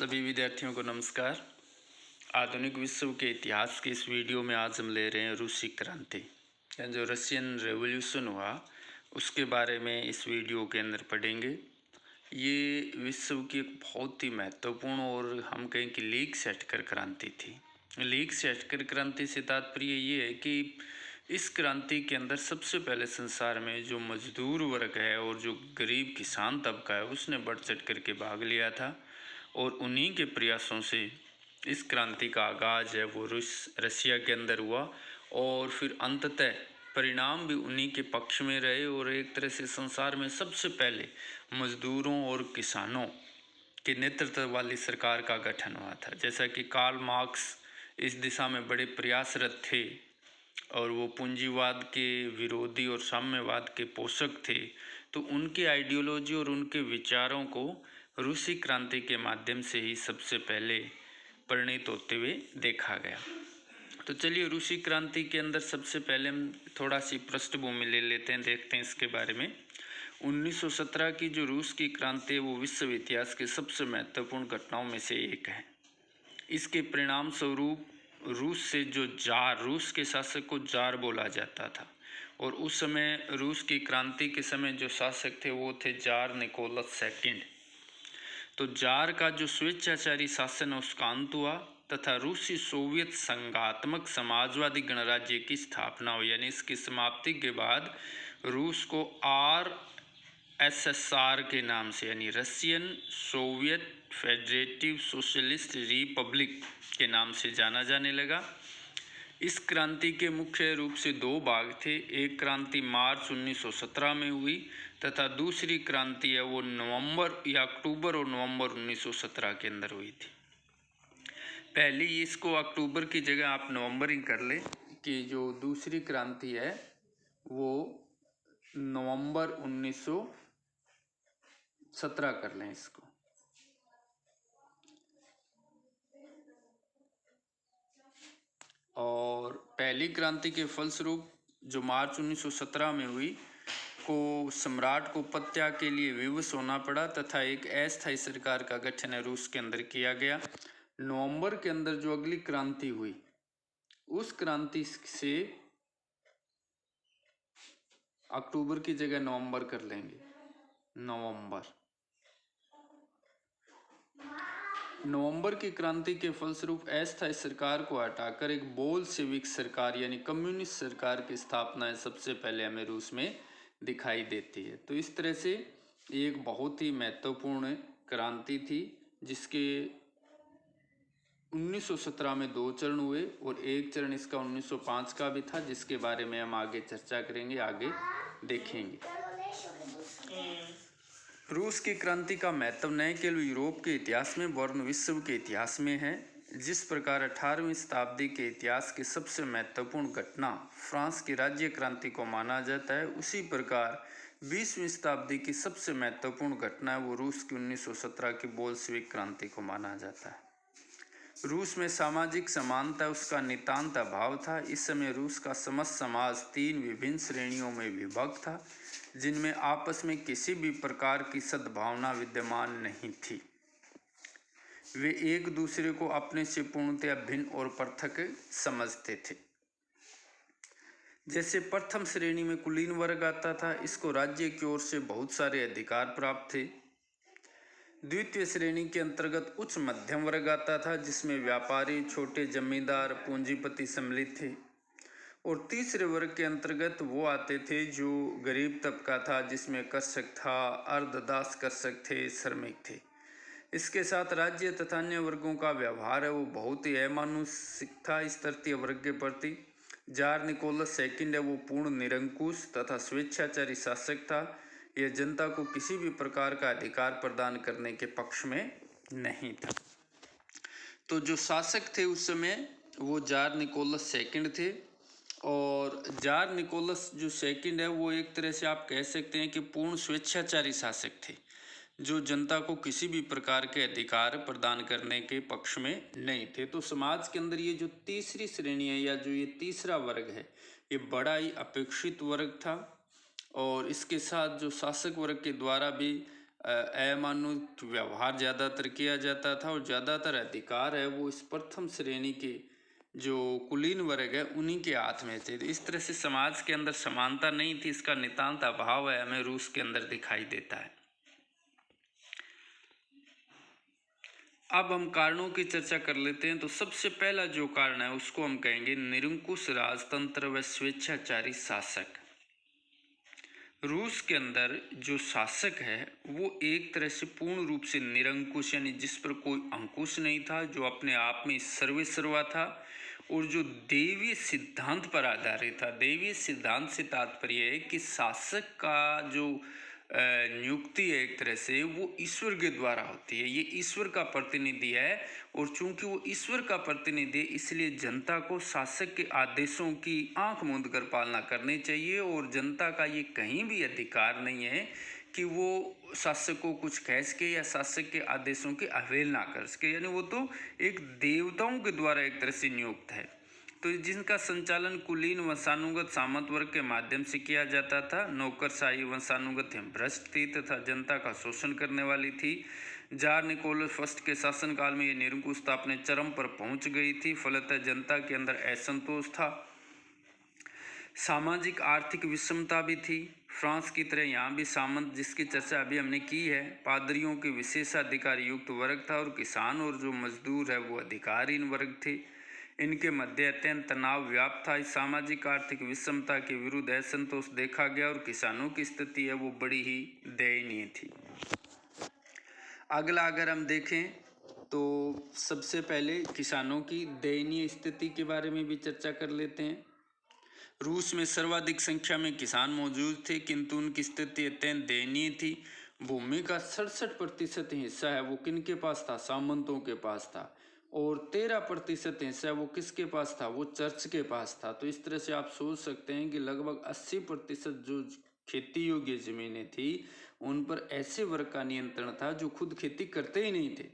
सभी विद्यार्थियों को नमस्कार। आधुनिक विश्व के इतिहास के इस वीडियो में आज हम ले रहे हैं रूसी क्रांति या जो रशियन रेवोल्यूशन हुआ उसके बारे में इस वीडियो के अंदर पढ़ेंगे। ये विश्व की एक बहुत ही महत्वपूर्ण और हम कहें कि लीक सेट कर क्रांति थी। लीक सेट कर क्रांति से तात्पर्य ये है कि इस क्रांति के अंदर सबसे पहले संसार में जो मजदूर वर्ग है और जो गरीब किसान तबका है उसने बढ़ चढ़ करके भाग लिया था और उन्हीं के प्रयासों से इस क्रांति का आगाज़ है वो रशिया के अंदर हुआ और फिर अंततः परिणाम भी उन्हीं के पक्ष में रहे और एक तरह से संसार में सबसे पहले मजदूरों और किसानों के नेतृत्व वाली सरकार का गठन हुआ था। जैसा कि कार्ल मार्क्स इस दिशा में बड़े प्रयासरत थे और वो पूंजीवाद के विरोधी और साम्यवाद के पोषक थे, तो उनके आइडियोलॉजी और उनके विचारों को रूसी क्रांति के माध्यम से ही सबसे पहले परिणित होते हुए देखा गया। तो चलिए रूसी क्रांति के अंदर सबसे पहले हम थोड़ा सी पृष्ठभूमि ले लेते हैं, देखते हैं इसके बारे में। 1917 की जो रूस की क्रांति है वो विश्व इतिहास के सबसे महत्वपूर्ण घटनाओं में से एक है। इसके परिणाम स्वरूप रूस से जो जार, रूस के शासक को जार बोला जाता था और उस समय रूस की क्रांति के समय जो शासक थे वो थे जार निकोलस सेकंड। तो जार का जो स्वेच्छाचारी शासन है उसका अंत हुआ तथा रूसी सोवियत संघात्मक समाजवादी गणराज्य की स्थापना हुई। यानी इसकी समाप्ति के बाद रूस को RSSR के नाम से यानी Russian Soviet federative socialist Republic के नाम से जाना जाने लगा। इस क्रांति के मुख्य रूप से दो भाग थे। एक क्रांति मार्च 1917 में हुई तथा दूसरी क्रांति है वो नवंबर या अक्टूबर और नवंबर 1917 के अंदर हुई थी। पहले इसको अक्टूबर की जगह आप नवंबर ही कर लें कि जो दूसरी क्रांति है वो नवंबर 1917 कर लें इसको। और पहली क्रांति के फलस्वरूप जो मार्च 1917 में हुई को सम्राट को पदत्याग के लिए विवश होना पड़ा तथा एक अस्थायी सरकार का गठन रूस के अंदर किया गया। नवंबर के अंदर जो अगली क्रांति हुई उस क्रांति से अक्टूबर की जगह नवंबर कर लेंगे। नवंबर की क्रांति के फलस्वरूप अस्थायी सरकार को हटाकर एक बोल्शेविक सरकार यानी कम्युनिस्ट सरकार की स्थापना सबसे पहले हमें रूस में दिखाई देती है। तो इस तरह से एक बहुत ही महत्वपूर्ण क्रांति थी जिसके 1917 में दो चरण हुए और एक चरण इसका 1905 का भी था जिसके बारे में हम आगे चर्चा करेंगे, आगे देखेंगे। रूस की क्रांति का महत्व न केवल यूरोप के इतिहास में वरन विश्व के इतिहास में है। जिस प्रकार 18वीं शताब्दी के इतिहास की सबसे महत्वपूर्ण घटना फ्रांस की राज्य क्रांति को माना जाता है, उसी प्रकार 20वीं शताब्दी की सबसे महत्वपूर्ण घटना है वो रूस की 1917 की बोल्शेविक क्रांति को माना जाता है। रूस में सामाजिक समानता उसका नितांत अभाव था। इस समय रूस का समस्त समाज तीन विभिन्न श्रेणियों में विभक्त था जिनमें आपस में किसी भी प्रकार की सद्भावना विद्यमान नहीं थी। वे एक दूसरे को अपने से पूर्णतया भिन्न और पृथक समझते थे। जैसे प्रथम श्रेणी में कुलीन वर्ग आता था, इसको राज्य की ओर से बहुत सारे अधिकार प्राप्त थे। द्वितीय श्रेणी के अंतर्गत उच्च मध्यम वर्ग आता था जिसमें व्यापारी, छोटे जमींदार, पूंजीपति सम्मिलित थे। और तीसरे वर्ग के अंतर्गत वो आते थे जो गरीब तबका था जिसमें कृषक था, अर्धदास कृषक थे, श्रमिक थे। इसके साथ राज्य तथा अन्य वर्गों का व्यवहार है वो बहुत ही अमानुषिक था इस तृतीय वर्ग के प्रति। जार निकोलस सेकंड है वो पूर्ण निरंकुश तथा स्वेच्छाचारी शासक था। यह जनता को किसी भी प्रकार का अधिकार प्रदान करने के पक्ष में नहीं था। तो जो शासक थे उस समय वो जार निकोलस सेकंड थे और जार निकोलस जो सेकंड है वो एक तरह से आप कह सकते हैं कि पूर्ण स्वेच्छाचारी शासक थे जो जनता को किसी भी प्रकार के अधिकार प्रदान करने के पक्ष में नहीं थे। तो समाज के अंदर ये जो तीसरी श्रेणी है या जो ये तीसरा वर्ग है ये बड़ा ही अपेक्षित वर्ग था और इसके साथ जो शासक वर्ग के द्वारा भी अमानुष व्यवहार ज़्यादातर किया जाता था और ज़्यादातर अधिकार है वो इस प्रथम श्रेणी के जो कुलीन वर्ग है उन्हीं के हाथ में थे। तो इस तरह से समाज के अंदर समानता नहीं थी, इसका नितांत अभाव है हमें रूस के अंदर दिखाई देता है। अब हम कारणों की चर्चा कर लेते हैं। तो सबसे पहला जो कारण है उसको हम कहेंगे निरंकुश राजतंत्र व स्वेच्छाचारी शासक। रूस के अंदर जो शासक है वो एक तरह से पूर्ण रूप से निरंकुश यानी जिस पर कोई अंकुश नहीं था, जो अपने आप में सर्वेसर्वा था और जो देवीय सिद्धांत पर आधारित था। देवीय सिद्धांत से तात्पर्य है कि शासक का जो नियुक्ति है एक तरह से वो ईश्वर के द्वारा होती है, ये ईश्वर का प्रतिनिधि है और चूंकि वो ईश्वर का प्रतिनिधि है इसलिए जनता को शासक के आदेशों की आंख मूंद कर पालना करनी चाहिए और जनता का ये कहीं भी अधिकार नहीं है कि वो शासक को कुछ कह सके या शासक के आदेशों की अवहेलना कर सके, यानी वो तो एक देवताओं के द्वारा एक तरह से नियुक्त है। तो जिनका संचालन कुलीन वंशानुगत सामंत वर्ग के माध्यम से किया जाता था। नौकरशाही वंशानुगत भ्रष्ट थी तथा जनता का शोषण करने वाली थी। जार निकोलस फर्स्ट के शासनकाल में ये निरंकुशता अपने चरम पर पहुंच गई थी, फलतः जनता के अंदर असंतोष था, सामाजिक आर्थिक विषमता भी थी। फ्रांस की तरह यहाँ भी सामंत जिसकी चर्चा अभी हमने की है, पादरियों के विशेषाधिकार युक्त वर्ग था और किसान और जो मजदूर है वो अधिकारहीन वर्ग थे। इनके मध्य अत्यंत तनाव व्याप्त था। इस सामाजिक आर्थिक विषमता के विरुद्ध असंतोष देखा गया और किसानों की स्थिति है वो बड़ी ही दयनीय थी। अगला अगर हम देखें तो सबसे पहले किसानों की दयनीय स्थिति के बारे में भी चर्चा कर लेते हैं। रूस में सर्वाधिक संख्या में किसान मौजूद थे किंतु उनकी स्थिति अत्यंत दयनीय थी। भूमि का 67% हिस्सा है वो किनके पास था? सामंतों के पास था। और 13% हिस्सा वो किसके पास था? वो चर्च के पास था। तो इस तरह से आप सोच सकते हैं कि लगभग 80% जो खेती योग्य जमीनें थी उन पर ऐसे वर्ग का नियंत्रण था जो खुद खेती करते ही नहीं थे।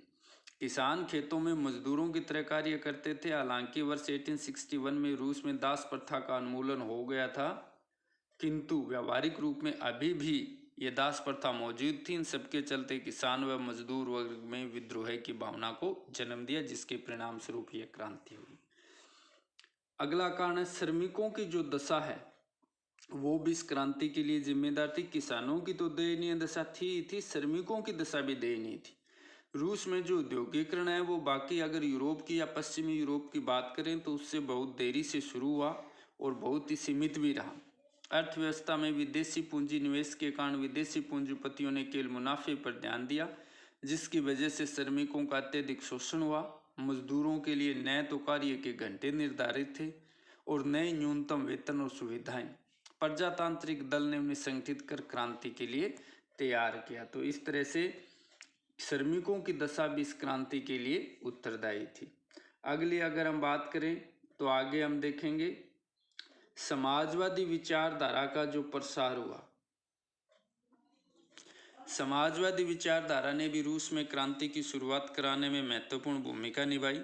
किसान खेतों में मजदूरों की तरह कार्य करते थे। हालांकि वर्ष 1861 में रूस में दास प्रथा का उन्मूलन हो गया था किंतु व्यावहारिक रूप में अभी भी ये दास प्रथा मौजूद थी। इन सबके चलते किसान व मजदूर वर्ग में विद्रोह की भावना को जन्म दिया जिसके परिणाम स्वरूप यह क्रांति हुई। अगला कारण है श्रमिकों की जो दशा है वो भी इस क्रांति के लिए जिम्मेदार थी। किसानों की तो दयनीय दशा थी, श्रमिकों की दशा भी दयनीय थी। रूस में जो औद्योगिकरण है वो बाकी अगर यूरोप की या पश्चिमी यूरोप की बात करें तो उससे बहुत देरी से शुरू हुआ और बहुत ही सीमित भी रहा। अर्थव्यवस्था में विदेशी पूंजी निवेश के कारण विदेशी पूंजीपतियों ने केवल मुनाफे पर ध्यान दिया जिसकी वजह से श्रमिकों का अत्यधिक शोषण हुआ। मजदूरों के लिए न तो कार्य के घंटे निर्धारित थे और न न्यूनतम वेतन और सुविधाएं। प्रजातांत्रिक दल ने उन्हें संगठित कर क्रांति के लिए तैयार किया। तो इस तरह से श्रमिकों की दशा भी इस क्रांति के लिए उत्तरदायी थी। अगली अगर हम बात करें तो आगे हम देखेंगे समाजवादी विचारधारा का जो प्रसार हुआ। समाजवादी विचारधारा ने भी रूस में क्रांति की शुरुआत कराने में महत्वपूर्ण भूमिका निभाई।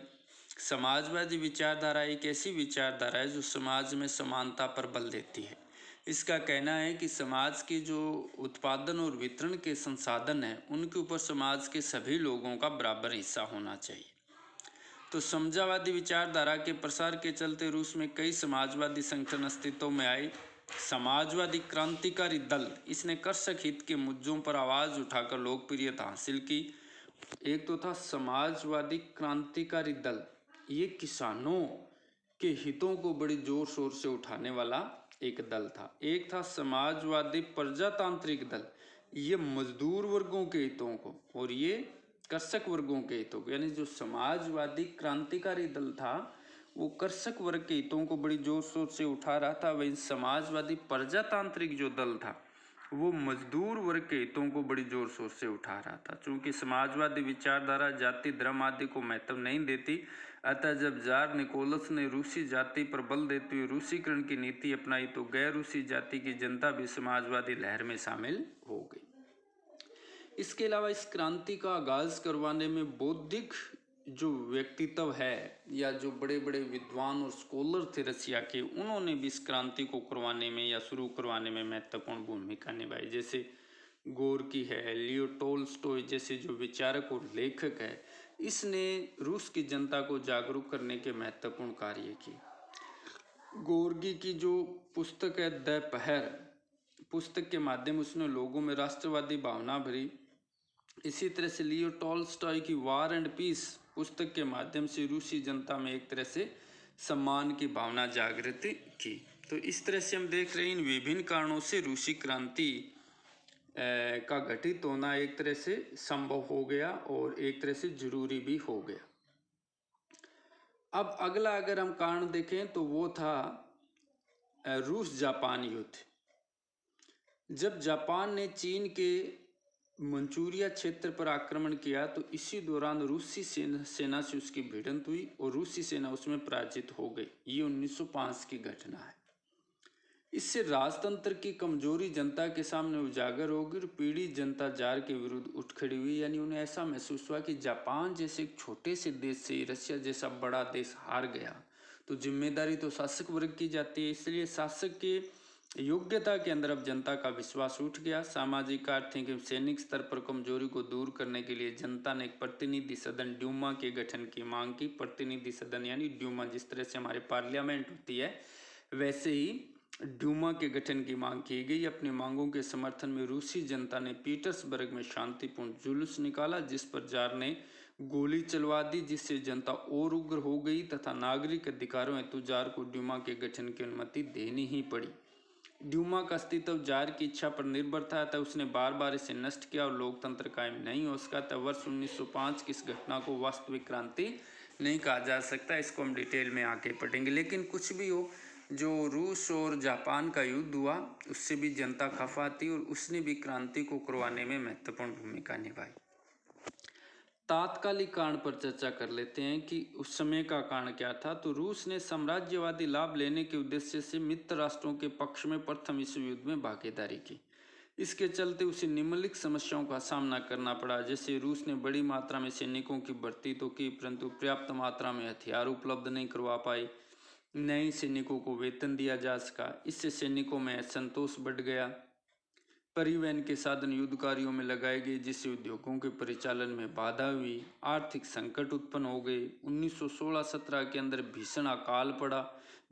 समाजवादी विचारधारा एक ऐसी विचारधारा है जो समाज में समानता पर बल देती है। इसका कहना है कि समाज के जो उत्पादन और वितरण के संसाधन हैं उनके ऊपर समाज के सभी लोगों का बराबर हिस्सा होना चाहिए। तो समझावादी विचारधारा के प्रसार के चलते रूस में कई समाजवादी संगठन अस्तित्व में आए। समाजवादी क्रांतिकारी दल इसने कृषक हित के मुद्दों पर आवाज़ उठाकर लोकप्रियता हासिल की। एक तो था समाजवादी क्रांतिकारी दल, ये किसानों के हितों को बड़ी जोर शोर से उठाने वाला एक दल था। एक था समाजवादी प्रजातांत्रिक दल, ये मजदूर वर्गों के हितों को और ये कृषक वर्गों के हितों को, यानी जो समाजवादी क्रांतिकारी दल था वो कृषक वर्ग के हितों को बड़ी जोर शोर से उठा रहा था। वहीं समाजवादी प्रजातांत्रिक जो दल था वो मजदूर वर्ग के हितों को बड़ी जोर शोर से उठा रहा था। चूंकि समाजवादी विचारधारा जाति धर्म आदि को महत्व नहीं देती, अतः जब जार निकोलस ने रूसी जाति पर बल देते हुए रूसीकरण की नीति अपनाई तो गैर रूसी जाति की जनता भी समाजवादी लहर में शामिल हो गई। इसके अलावा इस क्रांति का आगाज करवाने में बौद्धिक जो व्यक्तित्व है या जो बड़े बड़े विद्वान और स्कॉलर थे रसिया के, उन्होंने भी इस क्रांति को करवाने में या शुरू करवाने में महत्वपूर्ण भूमिका निभाई। जैसे गोर्की है, लियो टोल्स्टॉय जैसे जो विचारक और लेखक है, इसने रूस की जनता को जागरूक करने के महत्वपूर्ण कार्य किए। गोर्की की जो पुस्तक है द पहर, पुस्तक के माध्यम उसने लोगों में राष्ट्रवादी भावना भरी। इसी तरह से लियो टॉल्स्टॉय की वार एंड पीस पुस्तक के माध्यम से रूसी जनता में एक तरह से सम्मान की भावना जागृत की। तो इस तरह से हम देख रहे हैं इन विभिन्न कारणों से रूसी क्रांति का घटित होना एक तरह से संभव हो गया और एक तरह से जरूरी भी हो गया। अब अगला अगर हम कारण देखें तो वो था रूस जापान युद्ध। जब जापान ने चीन के मंचूरिया क्षेत्र पर आक्रमण किया तो इसी दौरान रूसी सेना से उसकी भिड़ंत हुई और रूसी सेना उसमें पराजित हो गई। ये 1905 की घटना है। इससे राजतंत्र की कमजोरी जनता के सामने उजागर हो गई और पीड़ित जनता जार के विरुद्ध उठ खड़ी हुई। यानी उन्हें ऐसा महसूस हुआ कि जापान जैसे एक छोटे से देश से रशिया जैसा बड़ा देश हार गया तो जिम्मेदारी तो शासक वर्ग की जाती है। इसलिए शासक के योग्यता के अंदर अब जनता का विश्वास उठ गया। सामाजिक, आर्थिक एवं सैनिक स्तर पर कमजोरी को दूर करने के लिए जनता ने एक प्रतिनिधि सदन ड्यूमा के गठन की मांग की। प्रतिनिधि सदन यानी ड्यूमा, जिस तरह से हमारे पार्लियामेंट होती है वैसे ही ड्यूमा के गठन की मांग की गई। अपनी मांगों के समर्थन में रूसी जनता ने पीटर्सबर्ग में शांतिपूर्ण जुलूस निकाला जिस पर जार ने गोली चलवा दी, जिससे जनता और उग्र हो गई तथा नागरिक अधिकारों हेतु जार को ड्यूमा के गठन की अनुमति देनी ही पड़ी। ड्यूमा का अस्तित्व जार की इच्छा पर निर्भर था, अतः उसने बार बार इसे नष्ट किया और लोकतंत्र कायम नहीं हो सका। तब वर्ष 1905 की इस घटना को वास्तविक क्रांति नहीं कहा जा सकता। इसको हम डिटेल में आके पढ़ेंगे। लेकिन कुछ भी हो, जो रूस और जापान का युद्ध हुआ उससे भी जनता खफा थी और उसने भी क्रांति को करवाने में महत्वपूर्ण भूमिका निभाई। तात्कालिक कारण पर चर्चा कर लेते हैं कि उस समय का कारण क्या था। तो रूस ने साम्राज्यवादी लाभ लेने के उद्देश्य से मित्र राष्ट्रों के पक्ष में प्रथम विश्व युद्ध में भागीदारी की। इसके चलते उसे निम्नलिखित समस्याओं का सामना करना पड़ा। जैसे रूस ने बड़ी मात्रा में सैनिकों की भर्ती तो की परंतु पर्याप्त मात्रा में हथियार उपलब्ध नहीं करवा पाई, नए सैनिकों को वेतन दिया जा सका। इससे सैनिकों में असंतोष बढ़ गया। परिवहन के साधन युद्ध कार्यों में लगाए गए जिससे उद्योगों के परिचालन में बाधा हुई। आर्थिक संकट उत्पन्न हो गए। 1916-17 के अंदर भीषण अकाल पड़ा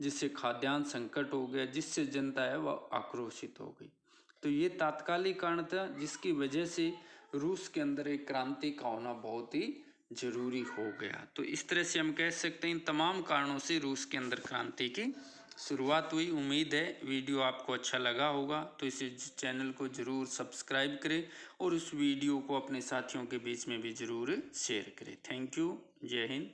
जिससे खाद्यान्न संकट हो गया, जिससे जनता है वह आक्रोशित हो गई। तो ये तात्कालिक कारण था जिसकी वजह से रूस के अंदर एक क्रांति का होना बहुत ही जरूरी हो गया। तो इस तरह से हम कह सकते हैं इन तमाम कारणों से रूस के अंदर क्रांति की शुरुआत हुई। उम्मीद है वीडियो आपको अच्छा लगा होगा, तो इस चैनल को ज़रूर सब्सक्राइब करें और उस वीडियो को अपने साथियों के बीच में भी ज़रूर शेयर करें। Thank you. जय हिंद।